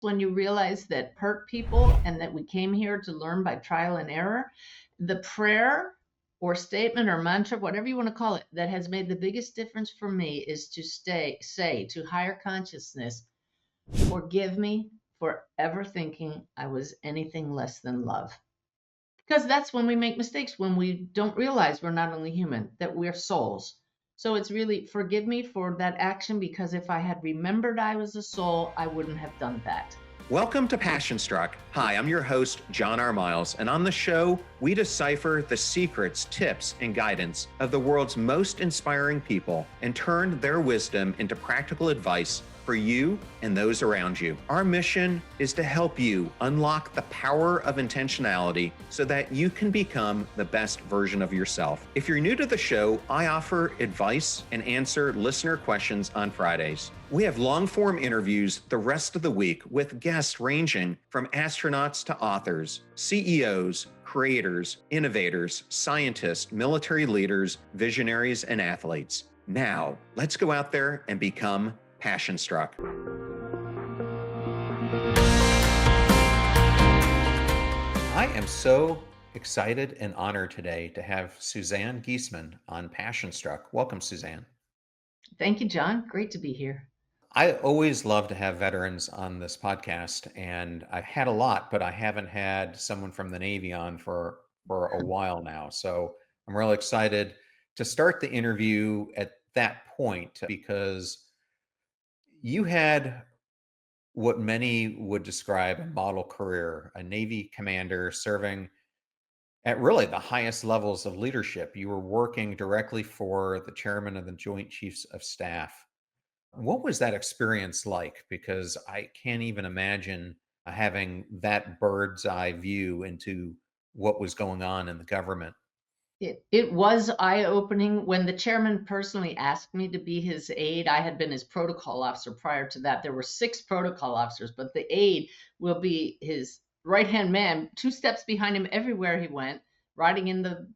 when you realize that hurt people and that we came here to learn by trial and error. The prayer or statement or mantra, whatever you want to call it, that has made the biggest difference for me is to say to higher consciousness, forgive me for ever thinking I was anything less than love. Because that's when we make mistakes, when we don't realize we're not only human, that we're souls. So it's really forgive me for that action, because if I had remembered I was a soul, I wouldn't have done that. Welcome to Passion Struck. Hi, I'm your host, John R. Miles, and on the show, we decipher the secrets, tips, and guidance of the world's most inspiring people and turn their wisdom into practical advice for you and those around you. Our mission is to help you unlock the power of intentionality so that you can become the best version of yourself. If you're new to the show, I offer advice and answer listener questions on Fridays. We have long-form interviews the rest of the week with guests ranging from astronauts to authors, CEOs, creators, innovators, scientists, military leaders, visionaries, and athletes. Now, let's go out there and become Passion Struck. I am so excited and honored today to have Suzanne Giesemann on Passion Struck. Welcome, Suzanne. Thank you, John. Great to be here. I always love to have veterans on this podcast, and I've had a lot, but I haven't had someone from the Navy on for a while now. So I'm really excited to start the interview at that point, because you had what many would describe a model career, a Navy commander serving at really the highest levels of leadership. You were working directly for the chairman of the Joint Chiefs of Staff. What was that experience like? Because I can't even imagine having that bird's eye view into what was going on in the government. It was eye-opening when the chairman personally asked me to be his aide. I had been his protocol officer prior to that. There were 6 protocol officers, but the aide will be his right-hand man, 2 steps behind him everywhere he went, riding in the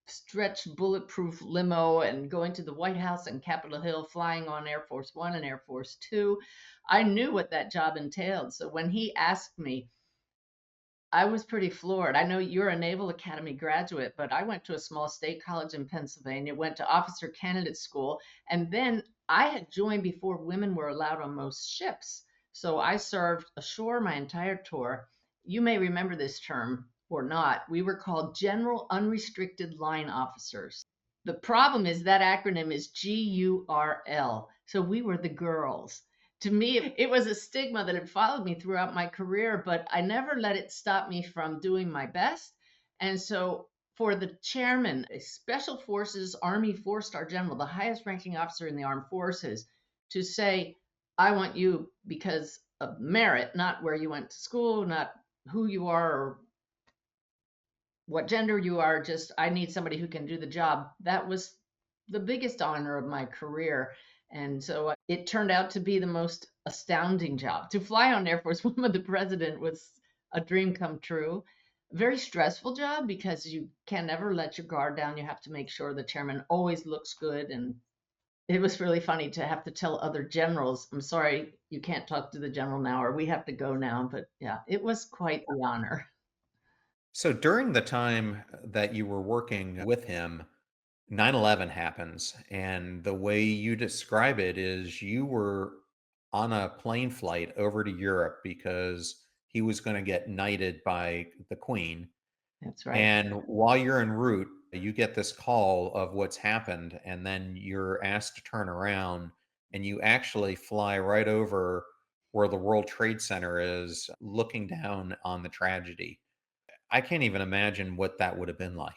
stretch bulletproof limo and going to the White House and Capitol Hill, flying on Air Force One and Air Force Two. I knew what that job entailed. So when he asked me, I was pretty floored. I know you're a Naval Academy graduate, but I went to a small state college in Pennsylvania, went to officer candidate school, and then I had joined before women were allowed on most ships. So I served ashore my entire tour. You may remember this term or not. We were called General Unrestricted Line Officers. The problem is that acronym is GURL. So we were the girls. To me, it was a stigma that had followed me throughout my career, but I never let it stop me from doing my best. And so for the chairman, a Special Forces Army 4-star general, the highest ranking officer in the armed forces, to say, I want you because of merit, not where you went to school, not who you are or what gender you are, just I need somebody who can do the job. That was the biggest honor of my career. And so it turned out to be the most astounding job. To fly on Air Force One with the president was a dream come true. Very stressful job because you can never let your guard down. You have to make sure the chairman always looks good. And it was really funny to have to tell other generals, I'm sorry, you can't talk to the general now, or we have to go now. But yeah, it was quite the honor. So during the time that you were working with him, 9/11 happens. And the way you describe it is you were on a plane flight over to Europe because he was going to get knighted by the Queen. That's right. And while you're en route, you get this call of what's happened, and then you're asked to turn around, and you actually fly right over where the World Trade Center is, looking down on the tragedy. I can't even imagine what that would have been like.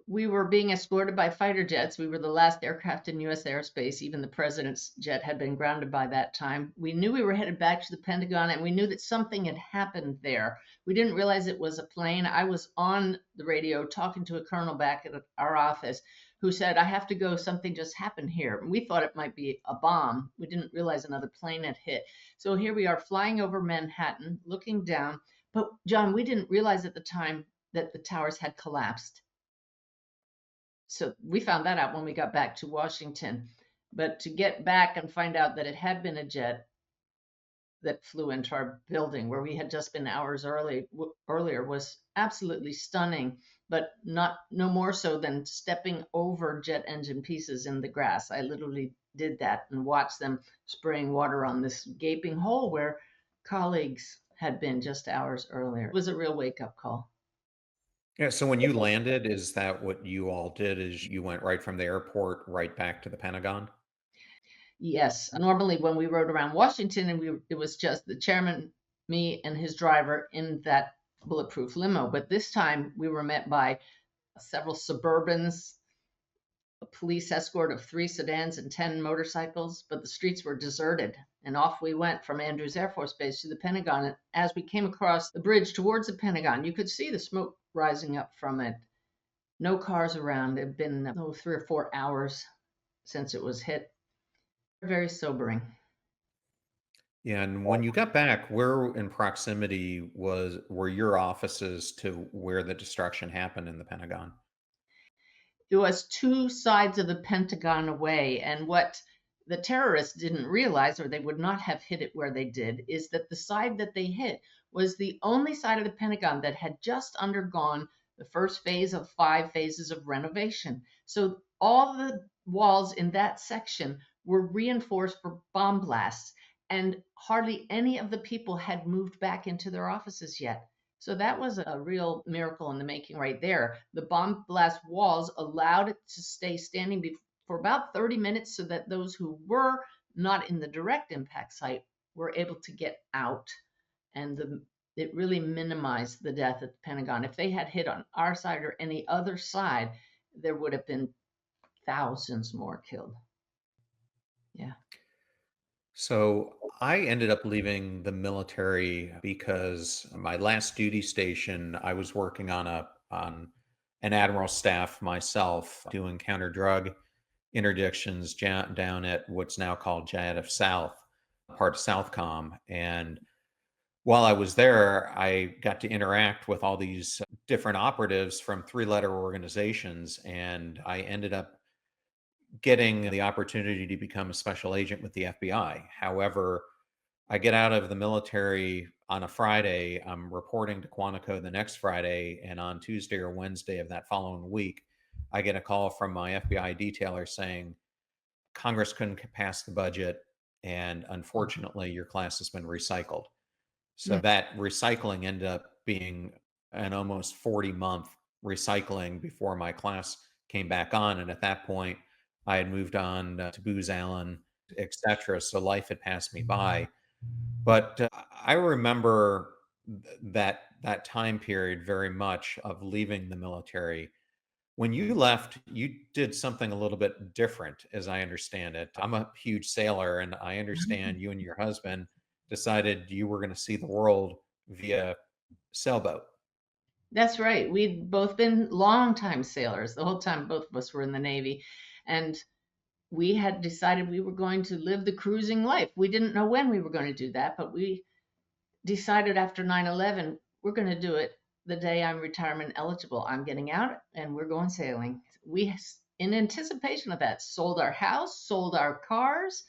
We were being escorted by fighter jets. We were the last aircraft in U.S. airspace. Even the president's jet had been grounded by that time. We knew we were headed back to the Pentagon, and we knew that something had happened there. We didn't realize it was a plane. I was on the radio talking to a colonel back at our office who said, I have to go. Something just happened here. And we thought it might be a bomb. We didn't realize another plane had hit. So here we are flying over Manhattan, looking down. But John, we didn't realize at the time that the towers had collapsed. So we found that out when we got back to Washington. But to get back and find out that it had been a jet, that flew into our building where we had just been hours earlier was absolutely stunning, but not no more so than stepping over jet engine pieces in the grass. I literally did that and watched them spraying water on this gaping hole where colleagues had been just hours earlier. It was a real wake-up call. Yeah, so when you landed, is that what you all did, is you went right from the airport right back to the Pentagon? Yes, normally when we rode around Washington and it was just the chairman, me, and his driver in that bulletproof limo. But this time we were met by several Suburbans, a police escort of 3 sedans and 10 motorcycles, but the streets were deserted. And off we went from Andrews Air Force Base to the Pentagon. And as we came across the bridge towards the Pentagon, you could see the smoke rising up from it. No cars around. It had been 3 or 4 hours since it was hit. Very sobering. Yeah, and when you got back, where in proximity were your offices to where the destruction happened in the Pentagon? It was 2 sides of the Pentagon away. And what the terrorists didn't realize, or they would not have hit it where they did, is that the side that they hit was the only side of the Pentagon that had just undergone the first phase of 5 phases of renovation. So all the walls in that section were reinforced for bomb blasts, and hardly any of the people had moved back into their offices yet. So that was a real miracle in the making right there. The bomb blast walls allowed it to stay standing for about 30 minutes so that those who were not in the direct impact site were able to get out. And it really minimized the death at the Pentagon. If they had hit on our side or any other side, there would have been thousands more killed. Yeah. So I ended up leaving the military because my last duty station, I was working on an admiral staff myself, doing counter drug interdictions down at what's now called JADF South, part of Southcom. And while I was there, I got to interact with all these different operatives from three-letter organizations, and I ended up getting the opportunity to become a special agent with the FBI. However, I get out of the military on a Friday. I'm reporting to Quantico the next Friday, and on Tuesday or Wednesday of that following week, I get a call from my FBI detailer saying Congress couldn't pass the budget, and unfortunately, your class has been recycled. So Mm. that recycling ended up being an almost 40-month recycling before my class came back on. And at that point, I had moved on to Booz Allen, etc. So life had passed me by. But I remember that time period very much of leaving the military. When you left, you did something a little bit different, as I understand it. I'm a huge sailor, and I understand you and your husband decided you were going to see the world via sailboat. That's right. We'd both been longtime sailors. The whole time both of us were in the Navy. And we had decided we were going to live the cruising life. We didn't know when we were going to do that, but we decided after 9/11 we're going to do it the day I'm retirement eligible. I'm getting out and we're going sailing. We, in anticipation of that, sold our house, sold our cars,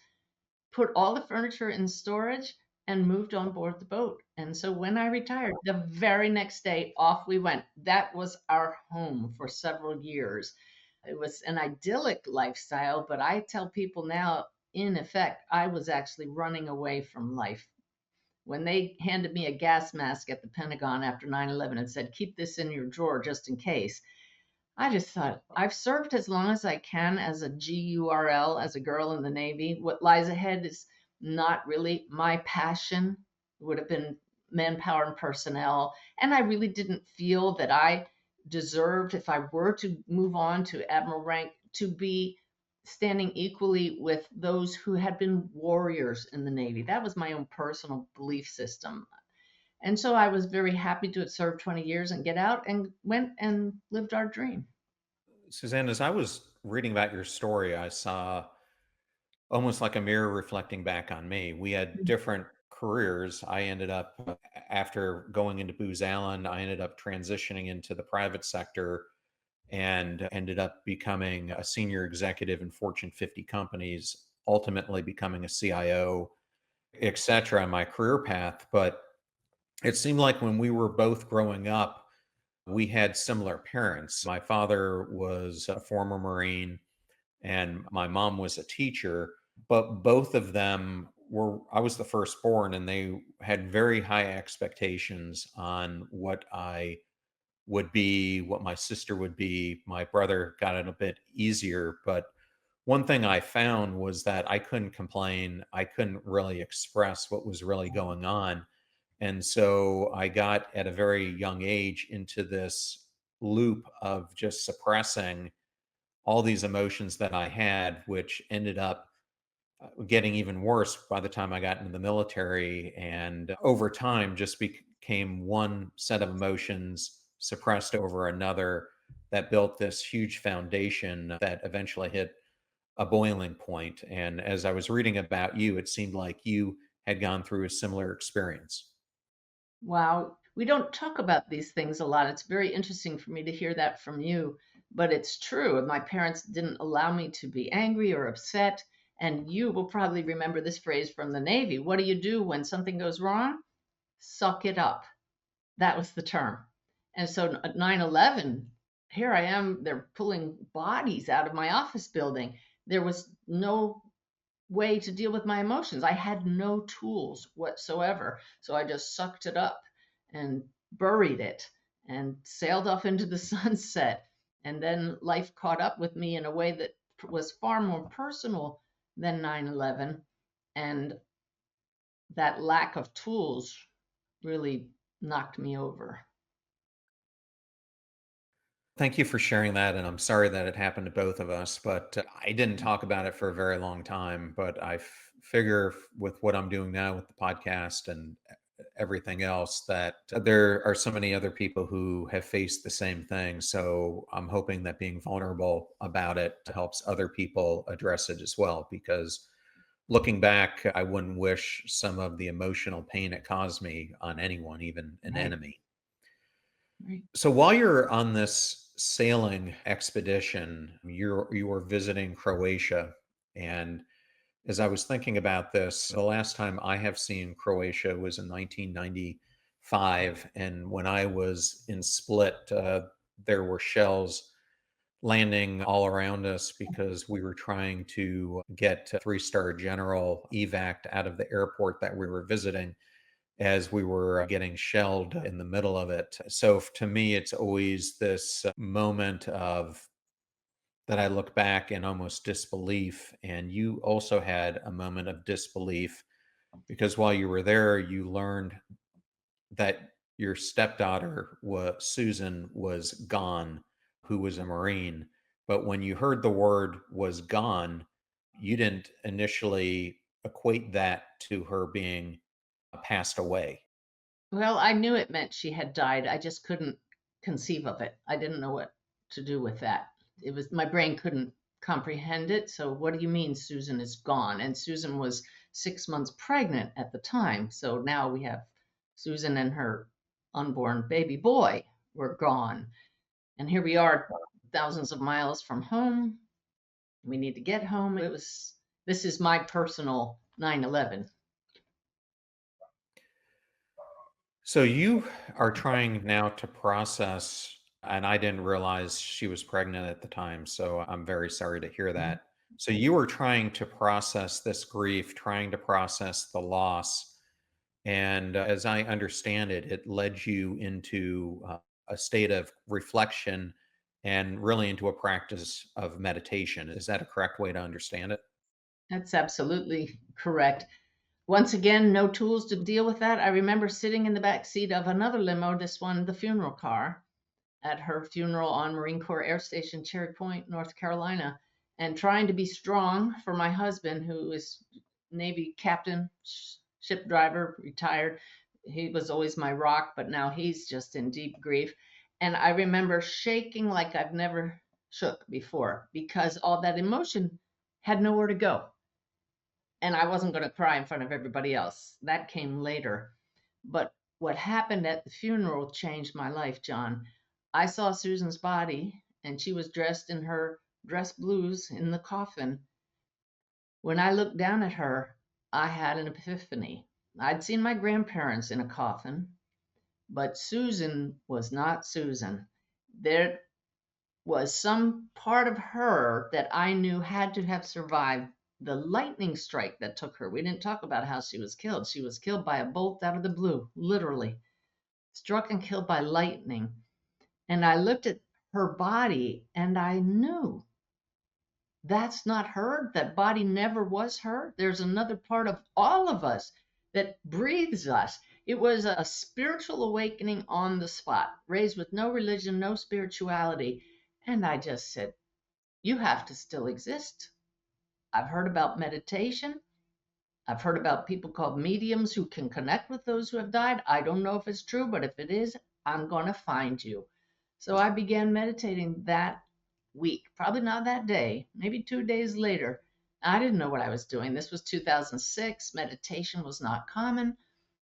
put all the furniture in storage, and moved on board the boat. And so when I retired, the very next day, off we went. That was our home for several years. It was an idyllic lifestyle, but I tell people now, in effect, I was actually running away from life. When they handed me a gas mask at the Pentagon after 9/11 and said, keep this in your drawer just in case, I just thought, I've served as long as I can as a GURL, as a girl in the Navy. What lies ahead is not really my passion. It would have been manpower and personnel. And I really didn't feel that I deserved, if I were to move on to admiral rank, to be standing equally with those who had been warriors in the Navy. That was my own personal belief system. And so I was very happy to have served 20 years and get out and went and lived our dream. Suzanne, as I was reading about your story, I saw almost like a mirror reflecting back on me. We had different careers. I ended up, after going into Booz Allen, I ended up transitioning into the private sector and ended up becoming a senior executive in Fortune 50 companies, ultimately becoming a CIO etc., in my career path. But it seemed like when we were both growing up, we had similar parents. My father was a former Marine and my mom was a teacher, but both of them were, I was the firstborn, and they had very high expectations on what I would be, what my sister would be. My brother got it a bit easier, but one thing I found was that I couldn't complain. I couldn't really express what was really going on. And so I got at a very young age into this loop of just suppressing all these emotions that I had, which ended up getting even worse by the time I got into the military. And over time, just became one set of emotions suppressed over another that built this huge foundation that eventually hit a boiling point. And as I was reading about you, it seemed like you had gone through a similar experience. Wow. We don't talk about these things a lot. It's very interesting for me to hear that from you, but it's true. My parents didn't allow me to be angry or upset. And you will probably remember this phrase from the Navy. What do you do when something goes wrong? Suck it up. That was the term. And so at 9/11, here I am, they're pulling bodies out of my office building. There was no way to deal with my emotions. I had no tools whatsoever. So I just sucked it up and buried it and sailed off into the sunset. And then life caught up with me in a way that was far more personal than 9/11. And that lack of tools really knocked me over. Thank you for sharing that, and I'm sorry that it happened to both of us, but I didn't talk about it for a very long time, but figure with what I'm doing now with the podcast and everything else that there are so many other people who have faced the same thing. So I'm hoping that being vulnerable about it helps other people address it as well, because looking back, I wouldn't wish some of the emotional pain it caused me on anyone, even an Right, enemy. right. So while you're on this sailing expedition, you were visiting Croatia, and as I was thinking about this, the last time I have seen Croatia was in 1995, and when I was in Split, there were shells landing all around us because we were trying to get a three-star general evac out of the airport that we were visiting as we were getting shelled in the middle of it. So to me, it's always this moment of that I look back in almost disbelief. And you also had a moment of disbelief because while you were there, you learned that your stepdaughter Susan was gone, who was a Marine. But when you heard the word was gone, you didn't initially equate that to her being passed away. Well, I knew it meant she had died. I just couldn't conceive of it. I didn't know what to do with that. It was my brain couldn't comprehend it. So what do you mean Susan is gone? And Susan was 6 months pregnant at the time. So now we have Susan and her unborn baby boy were gone. And here we are thousands of miles from home. We need to get home. This is my personal 9/11. So you are trying now to process, and I didn't realize she was pregnant at the time. So I'm very sorry to hear that. So you were trying to process this grief, trying to process the loss. And as I understand it, it led you into a state of reflection and really into a practice of meditation. Is that a correct way to understand it? That's absolutely correct. Once again, no tools to deal with that. I remember sitting in the back seat of another limo, this one, the funeral car, at her funeral on Marine Corps Air Station, Cherry Point, North Carolina, and trying to be strong for my husband, who is Navy captain, ship driver, retired. He was always my rock, but now he's just in deep grief. And I remember shaking like I've never shook before because all that emotion had nowhere to go. And I wasn't going to cry in front of everybody else. That came later. But what happened at the funeral changed my life, John. I saw Susan's body, and she was dressed in her dress blues in the coffin. When I looked down at her, I had an epiphany. I'd seen my grandparents in a coffin, but Susan was not Susan. There was some part of her that I knew had to have survived the lightning strike that took her. We didn't talk about how she was killed. She was killed by a bolt out of the blue, literally struck and killed by lightning. And I looked at her body and I knew that's not her. That body never was her. There's another part of all of us that breathes us. It was a spiritual awakening on the spot, raised with no religion, no spirituality. And I just said, you have to still exist. I've heard about meditation. I've heard about people called mediums who can connect with those who have died. I don't know if it's true, but if it is, I'm going to find you. So I began meditating that week, probably not that day, maybe 2 days later. I didn't know what I was doing. This was 2006. Meditation was not common.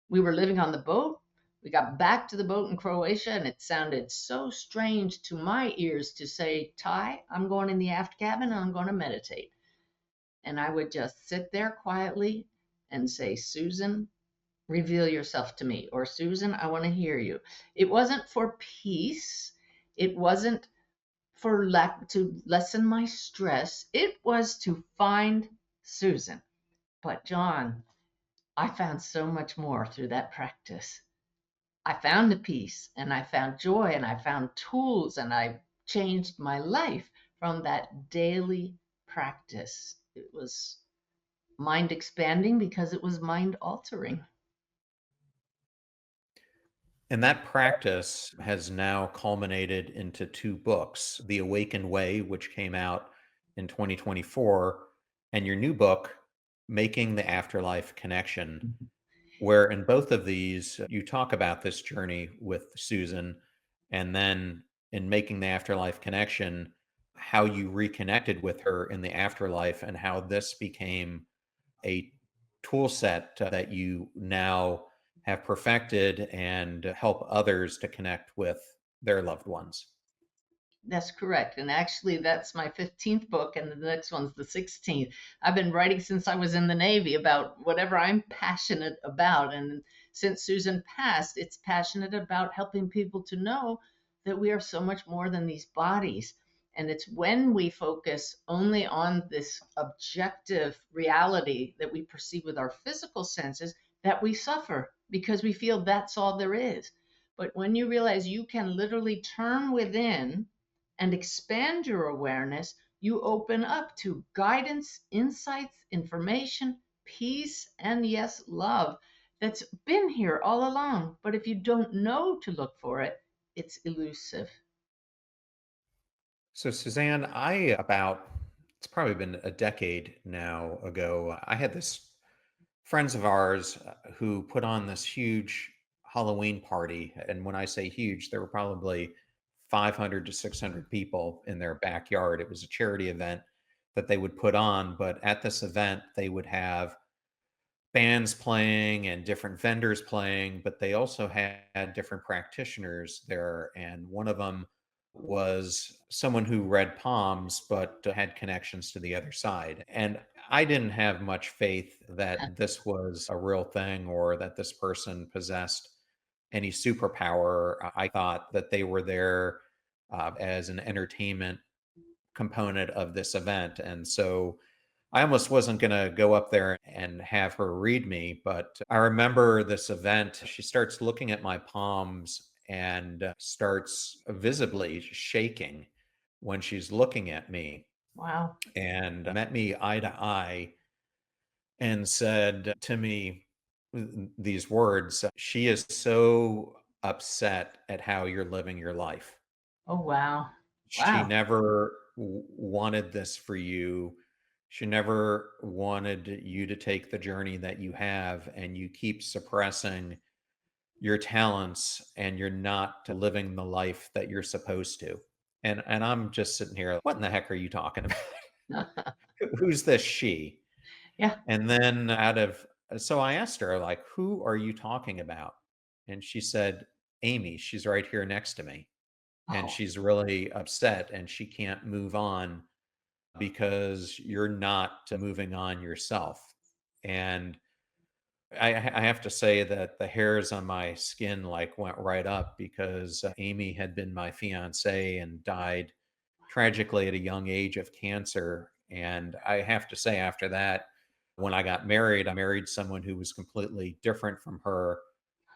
We were living on the boat. We got back to the boat in Croatia, and it sounded so strange to my ears to say, Ty, I'm going in the aft cabin and I'm going to meditate. And I would just sit there quietly and say, Susan, reveal yourself to me, or Susan, I want to hear you. It wasn't for peace. It wasn't for to lessen my stress. It was to find Susan. But John, I found so much more through that practice. I found the peace and I found joy and I found tools and I changed my life from that daily practice. It was mind expanding because it was mind altering. And that practice has now culminated into two books, The Awakened Way, which came out in 2024, and your new book, Making the Afterlife Connection, where in both of these, you talk about this journey with Susan, and then in Making the Afterlife Connection, how you reconnected with her in the afterlife and how this became a tool set that you now have perfected and help others to connect with their loved ones. That's correct. And actually, that's my 15th book, and the next one's the 16th. I've been writing since I was in the Navy about whatever I'm passionate about. And since Susan passed, it's passionate about helping people to know that we are so much more than these bodies. And it's when we focus only on this objective reality that we perceive with our physical senses that we suffer because we feel that's all there is. But when you realize you can literally turn within and expand your awareness, you open up to guidance, insights, information, peace, and yes, love that's been here all along. But if you don't know to look for it, it's elusive. So, Suzanne, it's probably been a decade now ago, I had this friends of ours who put on this huge Halloween party. And when I say huge, there were probably 500 to 600 people in their backyard. It was a charity event that they would put on. But at this event, they would have bands playing and different vendors playing, but they also had different practitioners there. And one of them was someone who read palms, but had connections to the other side. And I didn't have much faith that this was a real thing or that this person possessed any superpower. I thought that they were there as an entertainment component of this event. And so I almost wasn't going to go up there and have her read me, but I remember this event. She starts looking at my palms and starts visibly shaking when she's looking at me Wow. and met me eye to eye and said to me these words. She is so upset at how you're living your life. Oh, wow. She Wow. never wanted this for you. She never wanted you to take the journey that you have, and you keep suppressing your talents and you're not living the life that you're supposed to. And I'm just sitting here, what in the heck are you talking about? Who's this she? Yeah. And then out of so I asked her, like, who are you talking about? And she said, Amy, she's right here next to me. And Oh, she's really upset and she can't move on because you're not moving on yourself. And I have to say that the hairs on my skin like went right up because Amy had been my fiance and died tragically at a young age of cancer. And I have to say, after that, when I married someone who was completely different from her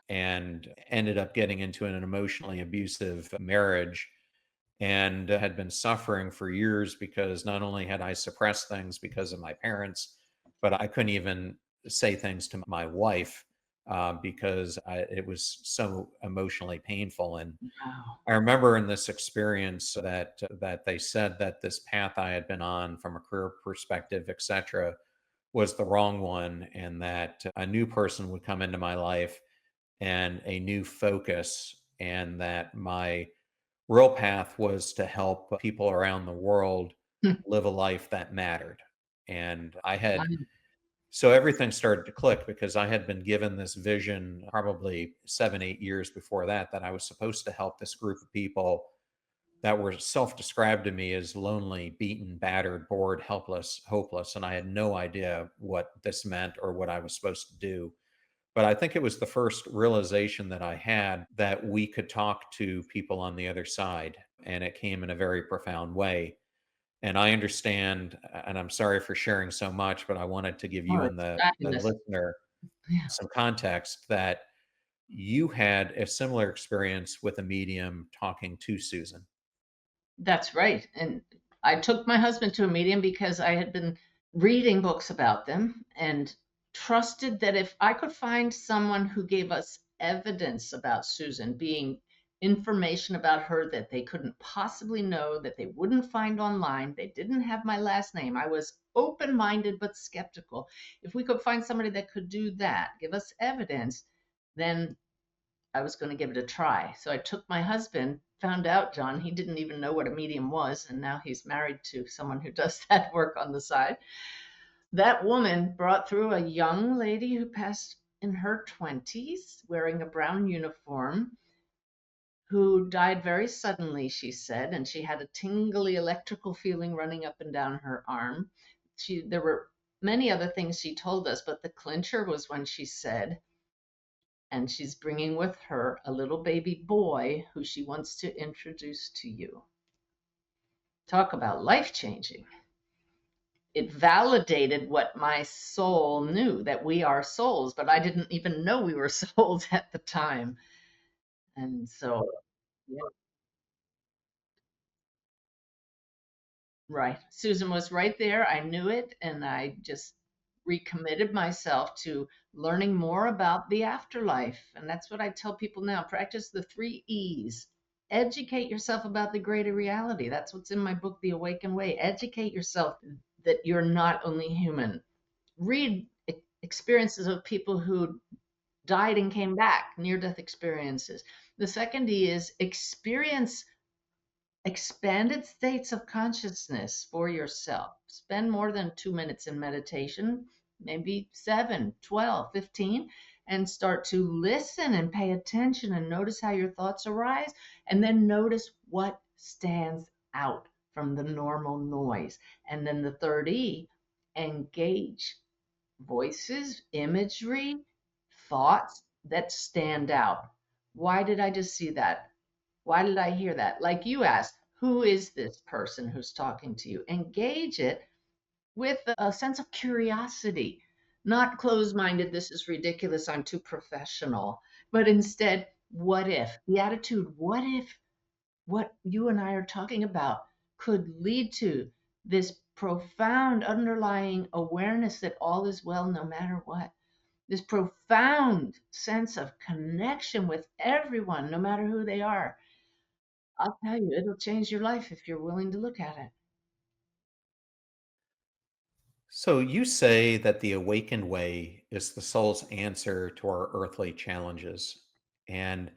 and ended up getting into an emotionally abusive marriage and had been suffering for years because not only had I suppressed things because of my parents, but I couldn't even say things to my wife because it was so emotionally painful. And Wow. I remember in this experience that they said that this path I had been on from a career perspective, etc., was the wrong one, and that a new person would come into my life and a new focus, and that my real path was to help people around the world live a life that mattered. And so everything started to click because I had been given this vision probably 7, 8 years before that, that I was supposed to help this group of people that were self-described to me as lonely, beaten, battered, bored, helpless, hopeless. And I had no idea what this meant or what I was supposed to do. But I think it was the first realization that I had that we could talk to people on the other side. And it came in a very profound way. And I understand, and I'm sorry for sharing so much, but I wanted to give Oh, you and it's the fabulous. listener Yeah. some context that you had a similar experience with a medium talking to Susan. That's right. And I took my husband to a medium because I had been reading books about them and trusted that if I could find someone who gave us evidence about Susan, being information about her that they couldn't possibly know, that they wouldn't find online, they didn't have my last name. I was open minded but skeptical. If we could find somebody that could do that, give us evidence, then I was going to give it a try. So I took my husband, found out, John, he didn't even know what a medium was, and now he's married to someone who does that work on the side. That woman brought through a young lady who passed in her 20s, wearing a brown uniform, who died very suddenly, she said, and she had a tingly electrical feeling running up and down her arm. There were many other things she told us, but the clincher was when she said, and she's bringing with her a little baby boy who she wants to introduce to you. Talk about life changing. It validated what my soul knew, that we are souls, but I didn't even know we were souls at the time. And so, yeah, right. Susan was right there. I knew it, and I just recommitted myself to learning more about the afterlife. And that's what I tell people now. Practice the 3 E's. Educate yourself about the greater reality. That's what's in my book, The Awakened Way. Educate yourself that you're not only human. Read experiences of people who died and came back, near death experiences. The second E is experience expanded states of consciousness for yourself. Spend more than 2 minutes in meditation, maybe 7, 12, 15, and start to listen and pay attention and notice how your thoughts arise. And then notice what stands out from the normal noise. And then the third E, engage voices, imagery, thoughts that stand out. Why did I just see that? Why did I hear that? Like you asked, who is this person who's talking to you? Engage it with a sense of curiosity, not closed minded, this is ridiculous, I'm too professional, but instead, what if? The attitude, what if what you and I are talking about could lead to this profound underlying awareness that all is well no matter what? This profound sense of connection with everyone, no matter who they are. I'll tell you, it'll change your life if you're willing to look at it. So you say that the awakened way is the soul's answer to our earthly challenges. And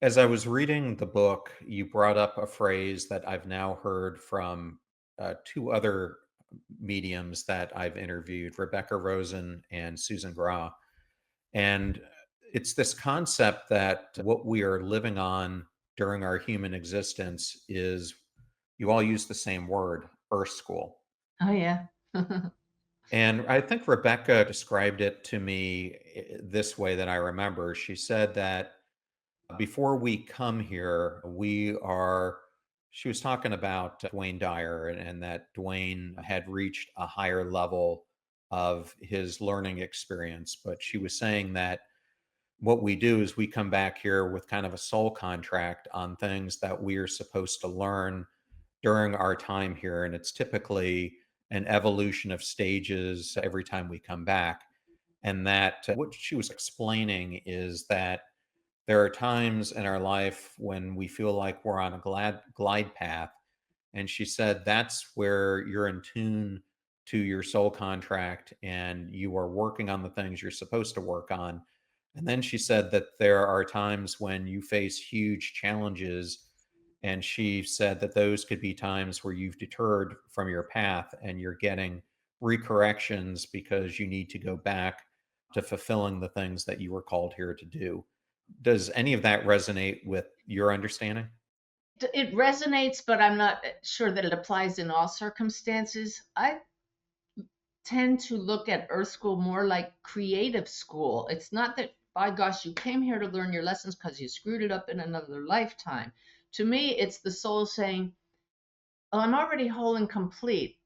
as I was reading the book, you brought up a phrase that I've now heard from two other mediums that I've interviewed, Rebecca Rosen and Susan Gra. And it's this concept that what we are living on during our human existence is, you all use the same word, earth school. Oh, yeah. And I think Rebecca described it to me this way that I remember. She said that before we come here, she was talking about Dwayne Dyer and that Dwayne had reached a higher level of his learning experience. But she was saying that what we do is we come back here with kind of a soul contract on things that we are supposed to learn during our time here. And it's typically an evolution of stages every time we come back. And that what she was explaining is that there are times in our life when we feel like we're on a glide path. And she said that's where you're in tune to your soul contract and you are working on the things you're supposed to work on. And then she said that there are times when you face huge challenges. And she said that those could be times where you've deterred from your path and you're getting recorrections because you need to go back to fulfilling the things that you were called here to do. Does any of that resonate with your understanding? It resonates, but I'm not sure that it applies in all circumstances. I tend to look at Earth School more like creative school. It's not that, by gosh, you came here to learn your lessons because you screwed it up in another lifetime. To me, it's the soul saying, oh, I'm already whole and complete.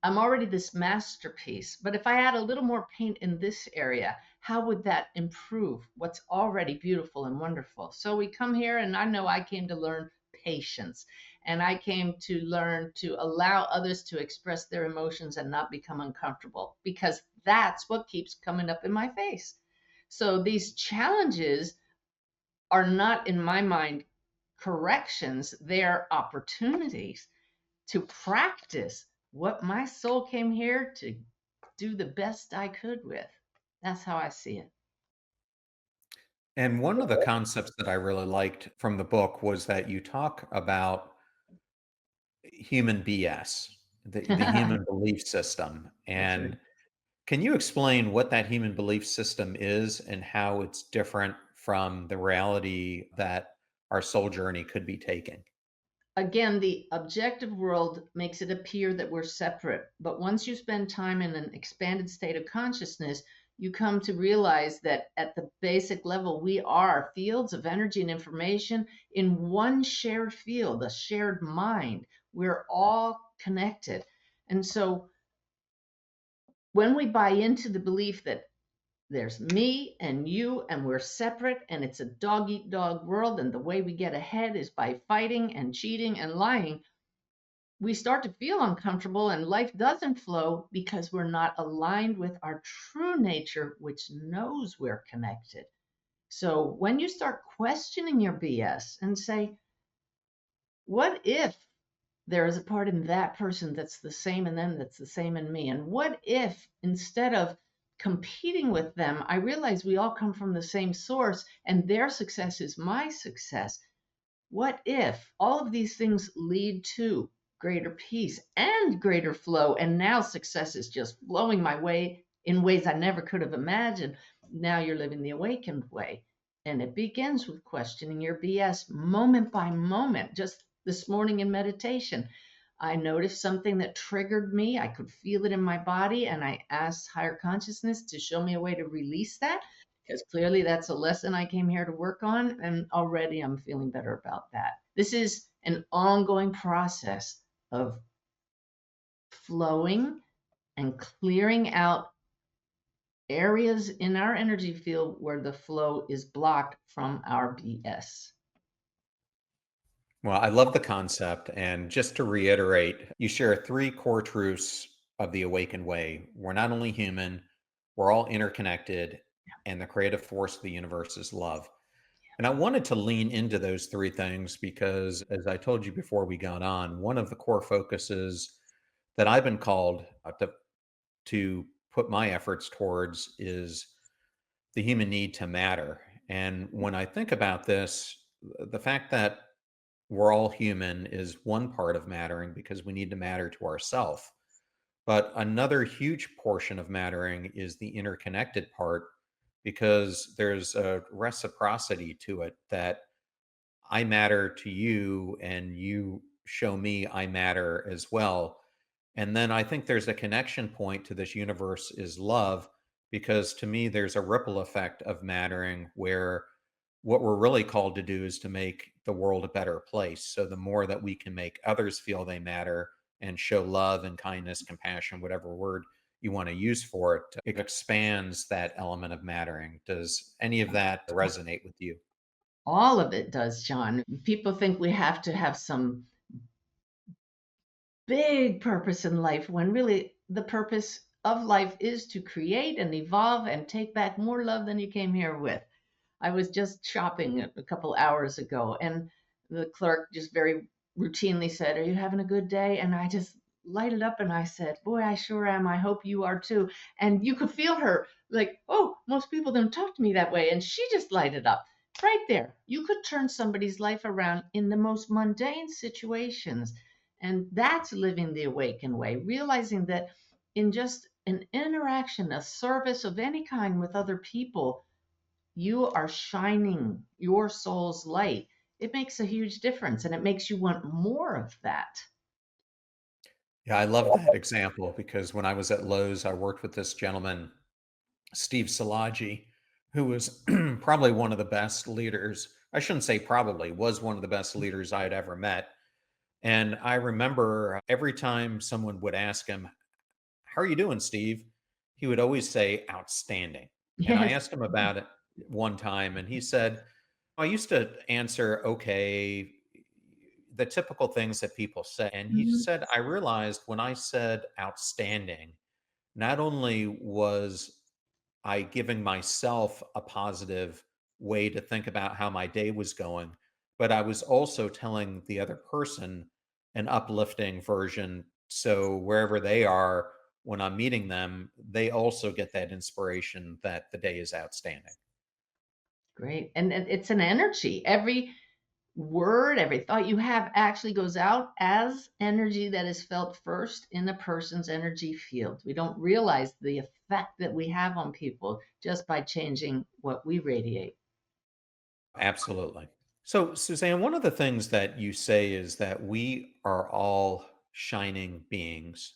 I'm already this masterpiece. But if I add a little more paint in this area, how would that improve what's already beautiful and wonderful? So we come here, and I know I came to learn patience. And I came to learn to allow others to express their emotions and not become uncomfortable, because that's what keeps coming up in my face. So these challenges are not, in my mind, corrections, they're opportunities to practice what my soul came here to do the best I could with. That's how I see it. And one of the concepts that I really liked from the book was that you talk about human BS, the human belief system. That's right. And can you explain what that human belief system is and how it's different from the reality that our soul journey could be taking? Again, the objective world makes it appear that we're separate. But once you spend time in an expanded state of consciousness, you come to realize that at the basic level, we are fields of energy and information in one shared field, a shared mind. We're all connected. And so when we buy into the belief that there's me and you, and we're separate, and it's a dog eat dog world, and the way we get ahead is by fighting and cheating and lying, we start to feel uncomfortable and life doesn't flow because we're not aligned with our true nature, which knows we're connected. So when you start questioning your BS and say, what if there is a part in that person that's the same in them that's the same in me? And what if instead of competing with them, I realize we all come from the same source and their success is my success? What if all of these things lead to greater peace and greater flow? And now success is just flowing my way in ways I never could have imagined. Now you're living the awakened way. And it begins with questioning your BS moment by moment. Just this morning in meditation, I noticed something that triggered me. I could feel it in my body, and I asked higher consciousness to show me a way to release that, because clearly that's a lesson I came here to work on, and already I'm feeling better about that. This is an ongoing process of flowing and clearing out areas in our energy field where the flow is blocked from our BS. Well, I love the concept. And just to reiterate, you share three core truths of the awakened way. We're not only human, we're all interconnected, and the creative force of the universe is love. And I wanted to lean into those three things because, as I told you before we got on, one of the core focuses that I've been called to put my efforts towards is the human need to matter. And when I think about this, the fact that we're all human is one part of mattering because we need to matter to ourselves. But another huge portion of mattering is the interconnected part because there's a reciprocity to it that I matter to you and you show me I matter as well. And then I think there's a connection point to this universe is love, because to me, there's a ripple effect of mattering where what we're really called to do is to make the world a better place. So the more that we can make others feel they matter and show love and kindness, compassion, whatever word you want to use for it, it expands that element of mattering. Does any of that resonate with you? All of it does, John. People think we have to have some big purpose in life when really the purpose of life is to create and evolve and take back more love than you came here with. I was just shopping a couple hours ago, and the clerk just very routinely said, "Are you having a good day?" And I just lighted up and I said, "Boy, I sure am. I hope you are too." And you could feel her like, "Oh, most people don't talk to me that way." And she just lighted up right there. You could turn somebody's life around in the most mundane situations. And that's living the awakened way, realizing that in just an interaction, a service of any kind with other people, you are shining your soul's light. It makes a huge difference and it makes you want more of that. Yeah, I love that example because when I was at Lowe's, I worked with this gentleman, Steve Szilagyi, who was probably one of the best leaders. I shouldn't say probably, was one of the best leaders I had ever met. And I remember every time someone would ask him, "How are you doing, Steve?" He would always say, "Outstanding." And I Yes. asked him about it one time, and he said, I used to answer, "Okay," the typical things that people say. And he Mhm. said, I realized when I said outstanding, not only was I giving myself a positive way to think about how my day was going, but I was also telling the other person an uplifting version. So wherever they are, when I'm meeting them, they also get that inspiration that the day is outstanding. Great. And it's an energy. Every word, every thought you have actually goes out as energy that is felt first in a person's energy field. We don't realize the effect that we have on people just by changing what we radiate. Absolutely. So, Suzanne, one of the things that you say is that we are all shining beings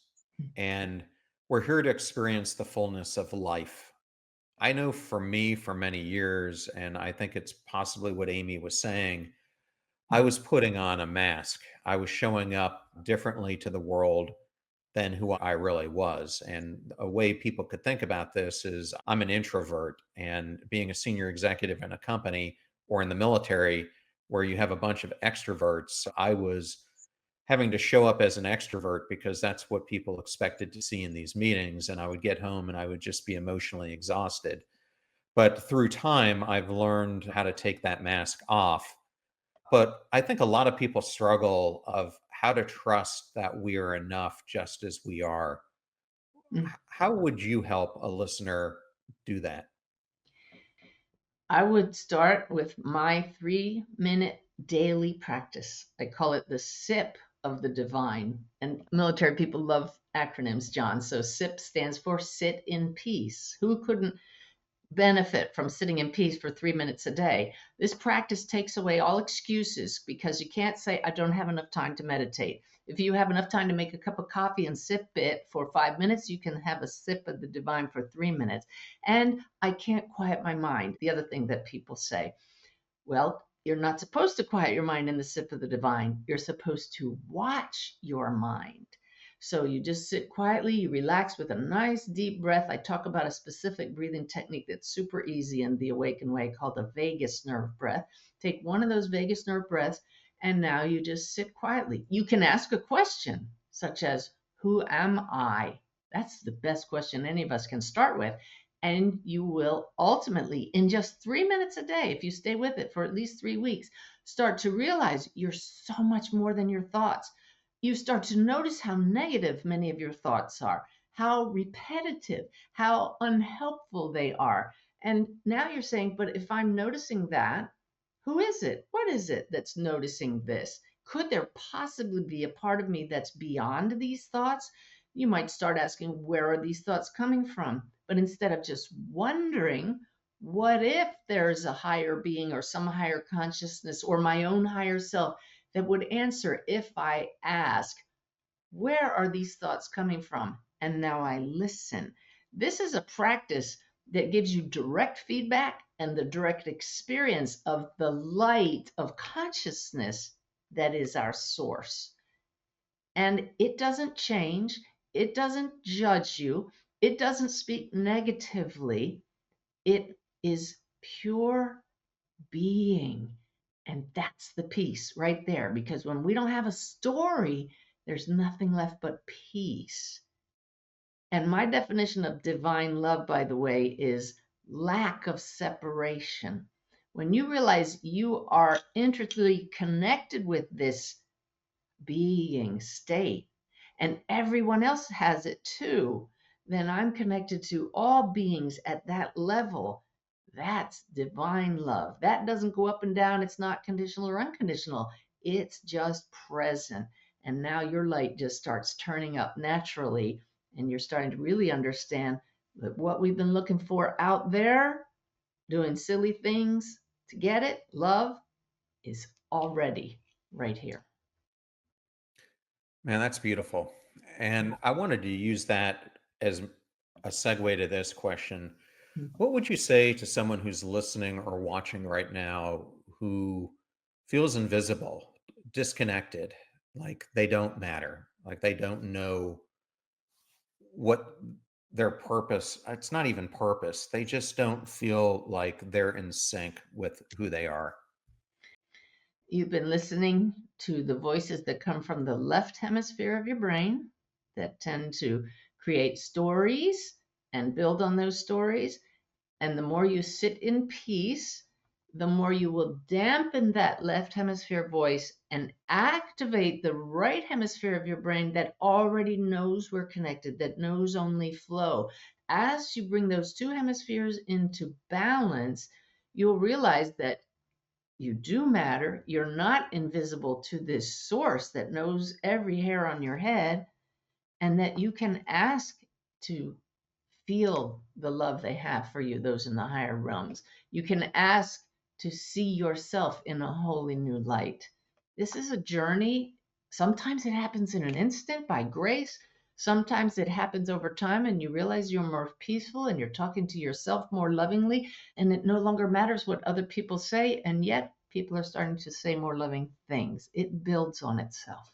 and we're here to experience the fullness of life. I know for me, for many years, and I think it's possibly what Amy was saying, I was putting on a mask. I was showing up differently to the world than who I really was. And a way people could think about this is I'm an introvert, and being a senior executive in a company or in the military where you have a bunch of extroverts, I was having to show up as an extrovert because that's what people expected to see in these meetings. And I would get home and I would just be emotionally exhausted. But through time, I've learned how to take that mask off. But I think a lot of people struggle of how to trust that we are enough just as we are. How would you help a listener do that? I would start with my 3-minute daily practice. I call it the SIP of the divine. And military people love acronyms, John. So SIP stands for sit in peace. Who couldn't benefit from sitting in peace for 3 minutes a day? This practice takes away all excuses because you can't say, "I don't have enough time to meditate." If you have enough time to make a cup of coffee and sip it for 5 minutes, you can have a sip of the divine for 3 minutes. And I can't quiet my mind. The other thing that people say, well, you're not supposed to quiet your mind in the sip of the divine. You're supposed to watch your mind. So you just sit quietly, you relax with a nice deep breath. I talk about a specific breathing technique that's super easy in the awakened way called the vagus nerve breath. Take one of those vagus nerve breaths, and now you just sit quietly. You can ask a question, such as, "Who am I?" That's the best question any of us can start with. And you will ultimately, in just 3 minutes a day, if you stay with it for at least 3 weeks, start to realize you're so much more than your thoughts. You start to notice how negative many of your thoughts are, how repetitive, how unhelpful they are. And now you're saying, but if I'm noticing that, who is it? What is it that's noticing this? Could there possibly be a part of me that's beyond these thoughts? You might start asking, where are these thoughts coming from? But instead of just wondering, what if there's a higher being or some higher consciousness or my own higher self that would answer if I ask, Where are these thoughts coming from? And now I listen. This is a practice that gives you direct feedback and the direct experience of the light of consciousness that is our source. And it doesn't change, it doesn't judge you, it doesn't speak negatively. It is pure being. And that's the peace right there. Because when we don't have a story, there's nothing left but peace. And my definition of divine love, by the way, is lack of separation. When you realize you are intricately connected with this being state, and everyone else has it too, then I'm connected to all beings at that level. That's divine love. That doesn't go up and down. It's not conditional or unconditional. It's just present. And now your light just starts turning up naturally, and you're starting to really understand that what we've been looking for out there, doing silly things to get it, love, is already right here. Man, that's beautiful. And I wanted to use that as a segue to this question. What would you say to someone who's listening or watching right now who feels invisible, disconnected, like they don't matter, like they don't know what their purpose, it's not even purpose. They just don't feel like they're in sync with who they are. You've been listening to the voices that come from the left hemisphere of your brain that tend to create stories and build on those stories. And the more you sit in peace, the more you will dampen that left hemisphere voice and activate the right hemisphere of your brain that already knows we're connected, that knows only flow. As you bring those two hemispheres into balance, you'll realize that you do matter. You're not invisible to this source that knows every hair on your head, and that you can ask to feel the love they have for you, those in the higher realms. You can ask to see yourself in a wholly new light. This is a journey. Sometimes it happens in an instant by grace. Sometimes it happens over time and you realize you're more peaceful and you're talking to yourself more lovingly, and it no longer matters what other people say. And yet, people are starting to say more loving things. It builds on itself.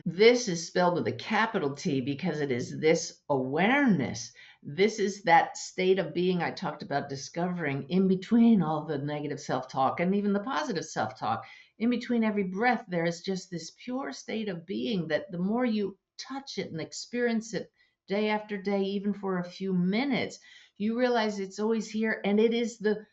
This is spelled with a capital T because it is this awareness. This is that state of being I talked about discovering in between all the negative self talk and even the positive self talk. In between every breath, there is just this pure state of being that the more you touch it and experience it day after day, even for a few minutes, you realize it's always here and it is the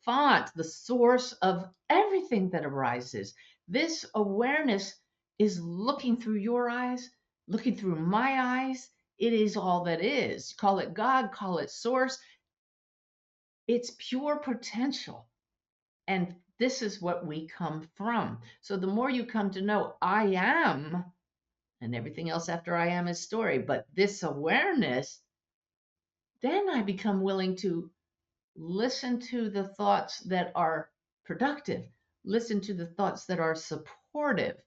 font, the source of everything that arises. This awareness is looking through your eyes, looking through my eyes. It is all that is. Call it God, call it source. It's pure potential. And this is what we come from. So the more you come to know I am, and everything else after I am is story, but this awareness, then I become willing to listen to the thoughts that are productive, listen to the thoughts that are supportive,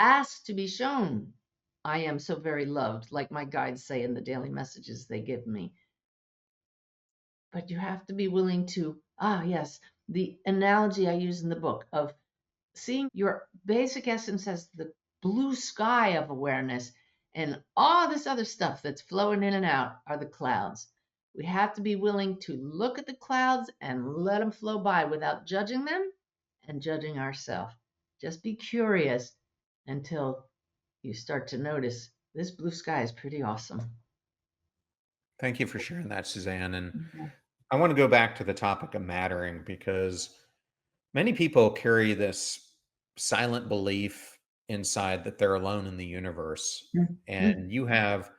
ask to be shown I am so very loved, like my guides say in the daily messages they give me. But you have to be willing to, yes, the analogy I use in the book of seeing your basic essence as the blue sky of awareness, and all this other stuff that's flowing in and out are the clouds. We have to be willing to look at the clouds and let them flow by without judging them and judging ourselves. Just be curious until you start to notice this blue sky is pretty awesome. Thank you for sharing that, Suzanne. And Mhm. I want to go back to the topic of mattering because many people carry this silent belief inside that they're alone in the universe. Mhm. And you have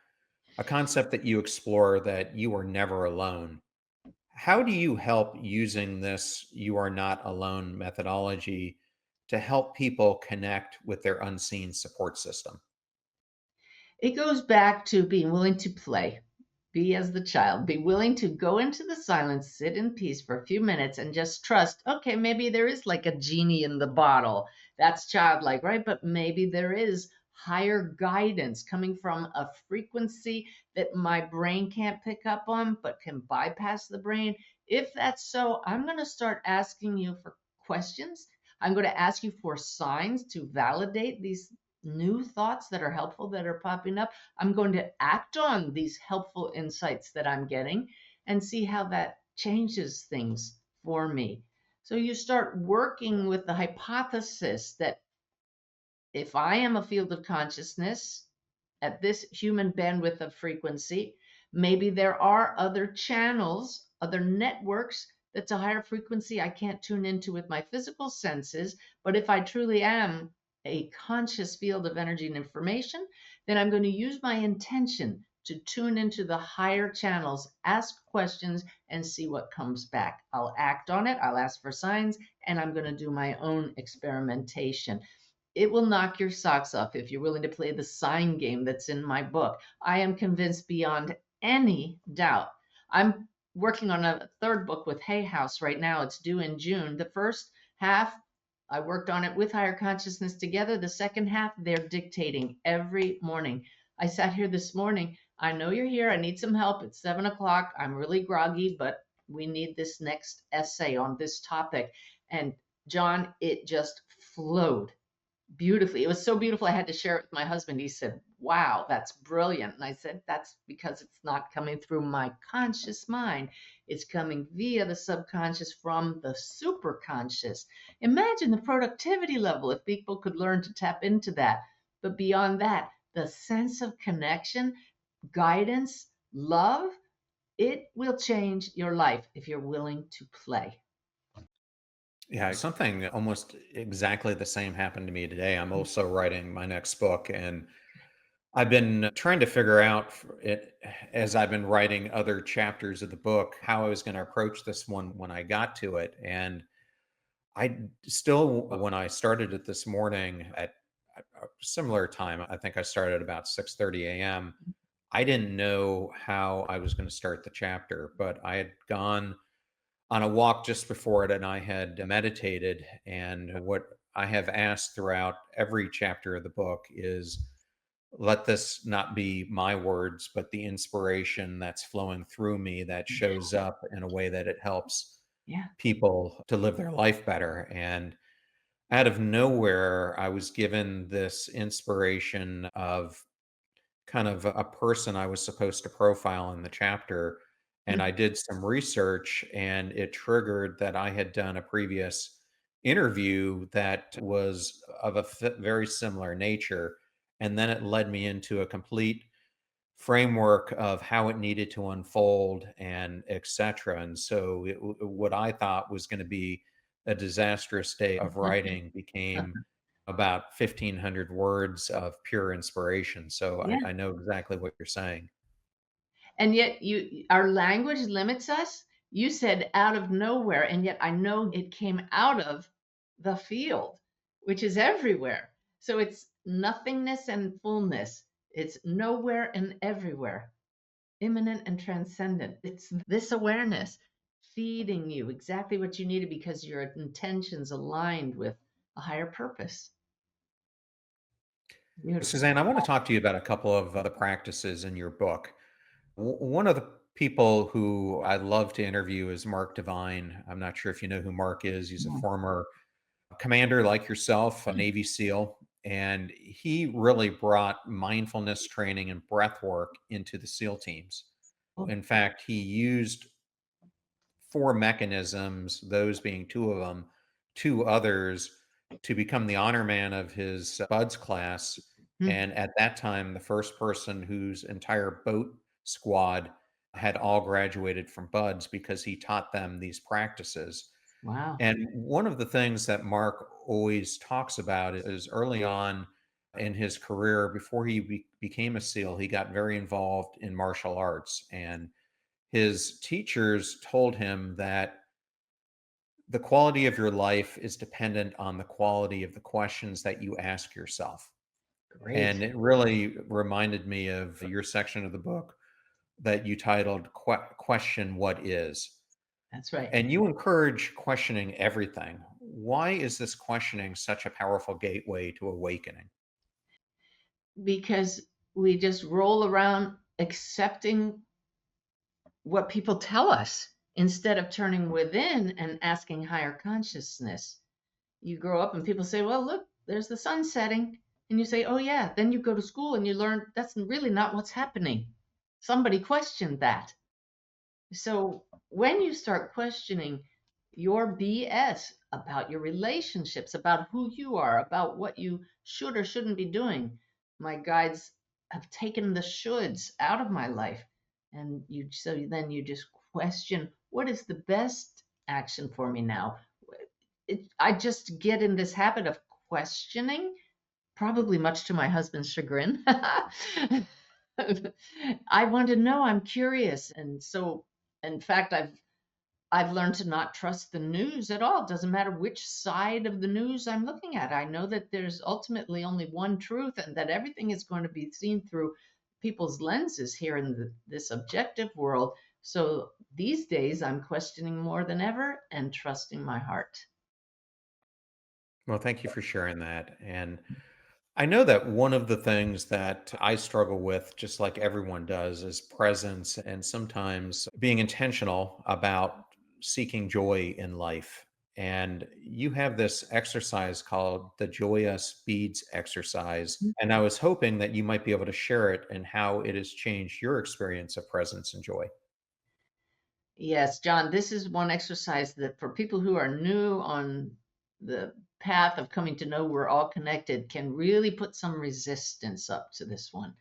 a concept that you explore that you are never alone. How do you help using this you are not alone methodology to help people connect with their unseen support system? It goes back to being willing to play. Be as the child. Be willing to go into the silence, sit in peace for a few minutes, and just trust, okay, maybe there is like a genie in the bottle. That's childlike, right? But maybe there is higher guidance coming from a frequency that my brain can't pick up on, but can bypass the brain. If that's so, I'm going to start asking you for questions. I'm going to ask you for signs to validate these new thoughts that are helpful that are popping up. I'm going to act on these helpful insights that I'm getting and see how that changes things for me. So you start working with the hypothesis that if I am a field of consciousness at this human bandwidth of frequency, maybe there are other channels, other networks that's a higher frequency I can't tune into with my physical senses. But if I truly am a conscious field of energy and information, then I'm going to use my intention to tune into the higher channels, ask questions, and see what comes back. I'll act on it, I'll ask for signs, and I'm going to do my own experimentation. It will knock your socks off if you're willing to play the sign game that's in my book. I am convinced beyond any doubt. I'm working on a third book with Hay House right now. It's due in June. The first half, I worked on it with higher consciousness together. The second half, they're dictating every morning. I sat here this morning. I know you're here. I need some help. It's 7 o'clock. I'm really groggy, but we need this next essay on this topic. And John, it just flowed beautifully. It was so beautiful. I had to share it with my husband. He said, "Wow, that's brilliant." And I said, "That's because it's not coming through my conscious mind. It's coming via the subconscious from the superconscious." Imagine the productivity level if people could learn to tap into that. But beyond that, the sense of connection, guidance, love, it will change your life if you're willing to play. Yeah, something almost exactly the same happened to me today. I'm also writing my next book, and I've been trying to figure out it as I've been writing other chapters of the book how I was going to approach this one when I got to it. And when I started it this morning at a similar time, I think I started about 6:30 a.m. I didn't know how I was going to start the chapter, but I had gone on a walk just before it and I had meditated. And what I have asked throughout every chapter of the book is let this not be my words, but the inspiration that's flowing through me that shows up in a way that it helps Yeah. people to live their life better. And out of nowhere, I was given this inspiration of kind of a person I was supposed to profile in the chapter. And I did some research and it triggered that I had done a previous interview that was of a very similar nature. And then it led me into a complete framework of how it needed to unfold and etc. And so what I thought was going to be a disastrous day of writing became about 1,500 words of pure inspiration. So Yeah. I know exactly what you're saying. And yet our language limits us. You said out of nowhere, and yet I know it came out of the field, which is everywhere. So it's nothingness and fullness. It's nowhere and everywhere, immanent and transcendent. It's this awareness feeding you exactly what you needed because your intentions aligned with a higher purpose. Beautiful. Suzanne, I want to talk to you about a couple of the practices in your book. One of the people who I love to interview is Mark Devine. I'm not sure if you know who Mark is. He's a Yeah. former commander like yourself, a Navy SEAL, and he really brought mindfulness training and breath work into the SEAL teams. Oh, In fact, he used four mechanisms, those being two of them, two others to become the honor man of his BUDS class. hmm. And at that time, the first person whose entire boat squad had all graduated from BUDS because he taught them these practices. Wow. And one of the things that Mark always talks about is early on, in his career. Before he became a SEAL, he got very involved in martial arts. And his teachers told him that the quality of your life is dependent on the quality of the questions that you ask yourself. Great. And it really reminded me of your section of the book that you titled Question What Is. That's right. And you encourage questioning everything. Why is this questioning such a powerful gateway to awakening? Because we just roll around accepting what people tell us instead of turning within and asking higher consciousness. You grow up and people say, well, look, there's the sun setting. And you say, oh, yeah. Then you go to school and you learn that's really not what's happening. Somebody questioned that. So when you start questioning your BS about your relationships, about who you are, about what you should or shouldn't be doing, my guides have taken the shoulds out of my life. And then you just question, what is the best action for me now? I just get in this habit of questioning, probably much to my husband's chagrin. I want to know, I'm curious. And so, in fact, I've learned to not trust the news at all. It doesn't matter which side of the news I'm looking at. I know that there's ultimately only one truth and that everything is going to be seen through people's lenses here in this objective world. So these days, I'm questioning more than ever and trusting my heart. Well, thank you for sharing that. And I know that one of the things that I struggle with, just like everyone does, is presence and sometimes being intentional about seeking joy in life. And you have this exercise called the Joyous Beads exercise. And I was hoping that you might be able to share it and how it has changed your experience of presence and joy. Yes, John, this is one exercise that for people who are new on the path of coming to know we're all connected can really put some resistance up to this one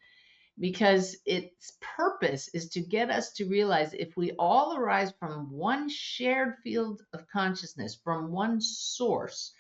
because its purpose is to get us to realize if we all arise from one shared field of consciousness, from one source,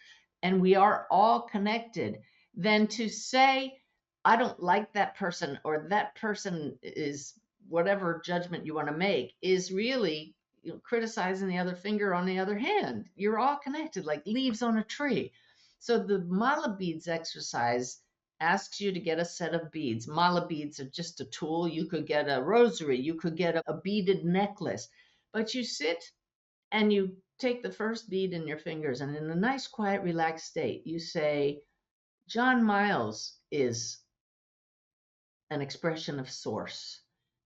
and we are all connected, then to say, I don't like that person or that person is whatever judgment you want to make is really criticizing the other finger on the other hand. You're all connected like leaves on a tree. So the mala beads exercise asks you to get a set of beads. Mala beads are just a tool. You could get a rosary, you could get a beaded necklace, but you sit and you take the first bead in your fingers, and in a nice, quiet, relaxed state, you say, John Miles is an expression of source.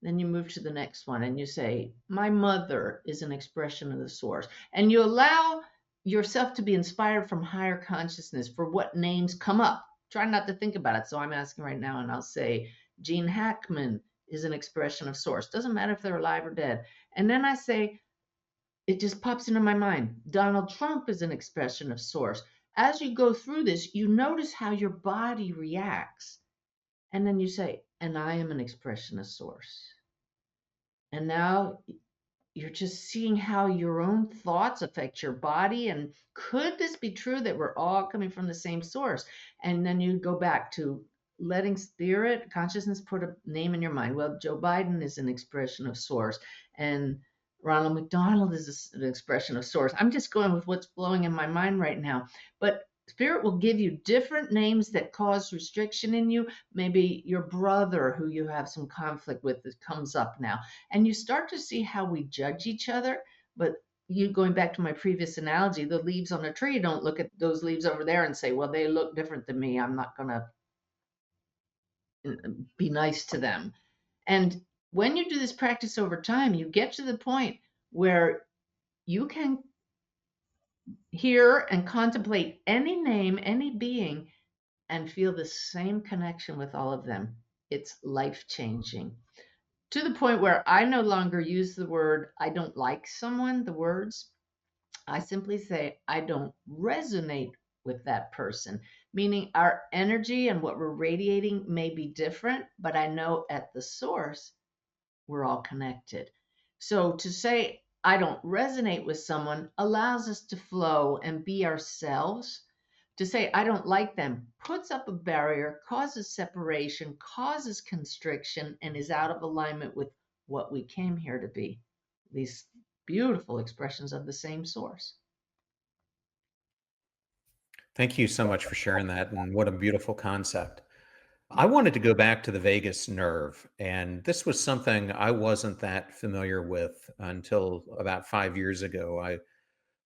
Then you move to the next one and you say, my mother is an expression of the source. And you allow yourself to be inspired from higher consciousness for what names come up. Try not to think about it. So I'm asking right now, and I'll say, Gene Hackman is an expression of source. Doesn't matter if they're alive or dead. And then I say, it just pops into my mind. Donald Trump is an expression of source. As you go through this, you notice how your body reacts. And then you say, and I am an expression of source. And now you're just seeing how your own thoughts affect your body. And could this be true that we're all coming from the same source? And then you go back to letting spirit, consciousness put a name in your mind. Well, Joe Biden is an expression of source. And Ronald McDonald is an expression of source. I'm just going with what's flowing in my mind right now. But spirit will give you different names that cause restriction in you. Maybe your brother, who you have some conflict with, that comes up now. And you start to see how we judge each other. But you going back to my previous analogy, the leaves on a tree, don't look at those leaves over there and say, well, they look different than me. I'm not going to be nice to them. And when you do this practice over time, you get to the point where you can hear and contemplate any name, any being, and feel the same connection with all of them. It's life changing to the point where I no longer use the word I don't like someone, the words. I simply say I don't resonate with that person, meaning our energy and what we're radiating may be different, but I know at the source we're all connected. So to say I don't resonate with someone allows us to flow and be ourselves, to say, I don't like them, puts up a barrier, causes separation, causes constriction, and is out of alignment with what we came here to be. These beautiful expressions of the same source. Thank you so much for sharing that. And what a beautiful concept. I wanted to go back to the vagus nerve. And this was something I wasn't that familiar with until about 5 years ago. I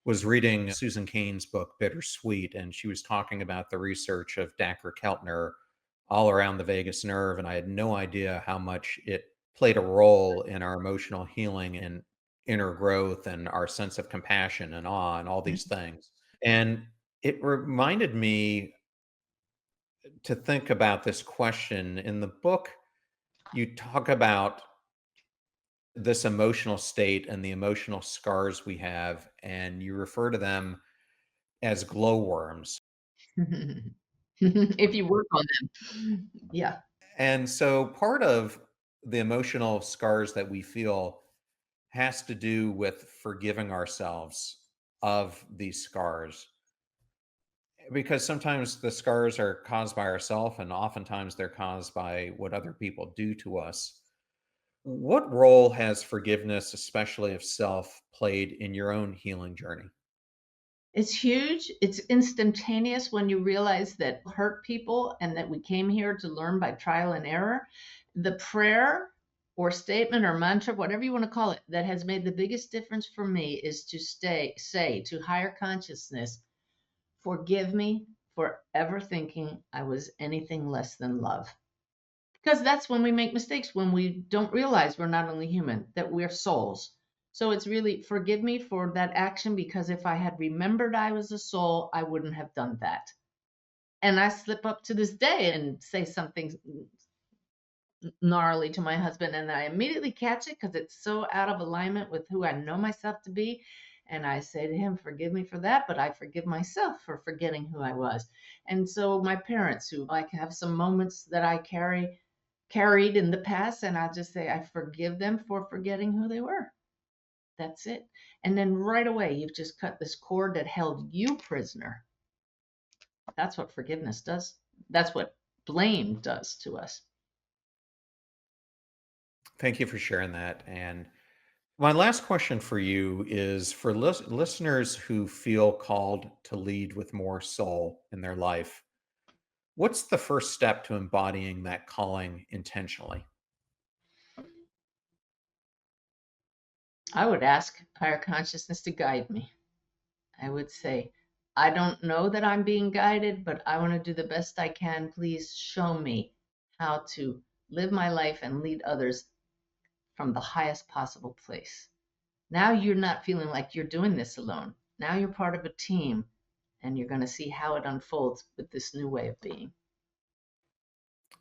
was reading Susan Cain's book, Bittersweet, and she was talking about the research of Dacher Keltner all around the vagus nerve. And I had no idea how much it played a role in our emotional healing and inner growth and our sense of compassion and awe and all these things. And it reminded me to think about this question. In the book, you talk about this emotional state and the emotional scars we have, and you refer to them as glowworms. If you work on them. Yeah. And so part of the emotional scars that we feel has to do with forgiving ourselves of these scars, because sometimes the scars are caused by ourselves and oftentimes they're caused by what other people do to us. What role has forgiveness, especially of self, played in your own healing journey? It's huge. It's instantaneous when you realize that hurt people and that we came here to learn by trial and error. The prayer or statement or mantra, whatever you want to call it, that has made the biggest difference for me is to say to higher consciousness, forgive me for ever thinking I was anything less than love. Because that's when we make mistakes, when we don't realize we're not only human, that we're souls. So it's really forgive me for that action, because if I had remembered I was a soul, I wouldn't have done that. And I slip up to this day and say something gnarly to my husband, and I immediately catch it because it's so out of alignment with who I know myself to be. And I say to him, forgive me for that, but I forgive myself for forgetting who I was. And so my parents, who like have some moments that I carried in the past, and I'll just say I forgive them for forgetting who they were. That's it. And then right away, you've just cut this cord that held you prisoner. That's what forgiveness does. That's what blame does to us. Thank you for sharing that. And my last question for you is for listeners who feel called to lead with more soul in their life. What's the first step to embodying that calling intentionally? I would ask higher consciousness to guide me. I would say, I don't know that I'm being guided, but I want to do the best I can. Please show me how to live my life and lead others from the highest possible place. Now you're not feeling like you're doing this alone. Now you're part of a team, and you're going to see how it unfolds with this new way of being.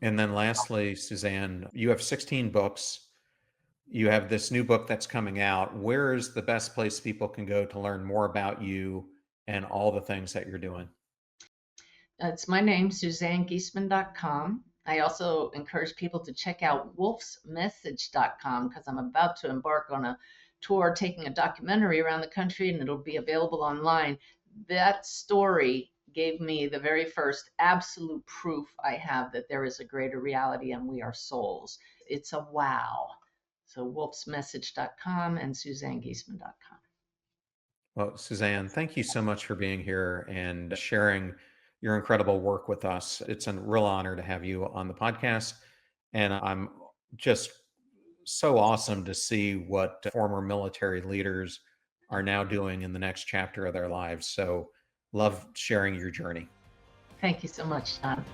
And then lastly, Suzanne, you have 16 books. You have this new book that's coming out. Where is the best place people can go to learn more about you and all the things that you're doing? It's my name, SuzanneGiesemann.com. I also encourage people to check out wolfsmessage.com, because I'm about to embark on a tour taking a documentary around the country, and it'll be available online. That story gave me the very first absolute proof I have that there is a greater reality and we are souls. It's a wow. So wolfsmessage.com and SuzanneGiesemann.com. Well, Suzanne, thank you so much for being here and sharing your incredible work with us. It's a real honor to have you on the podcast. And I'm just so awesome to see what former military leaders are now doing in the next chapter of their lives. So, love sharing your journey. Thank you so much, John.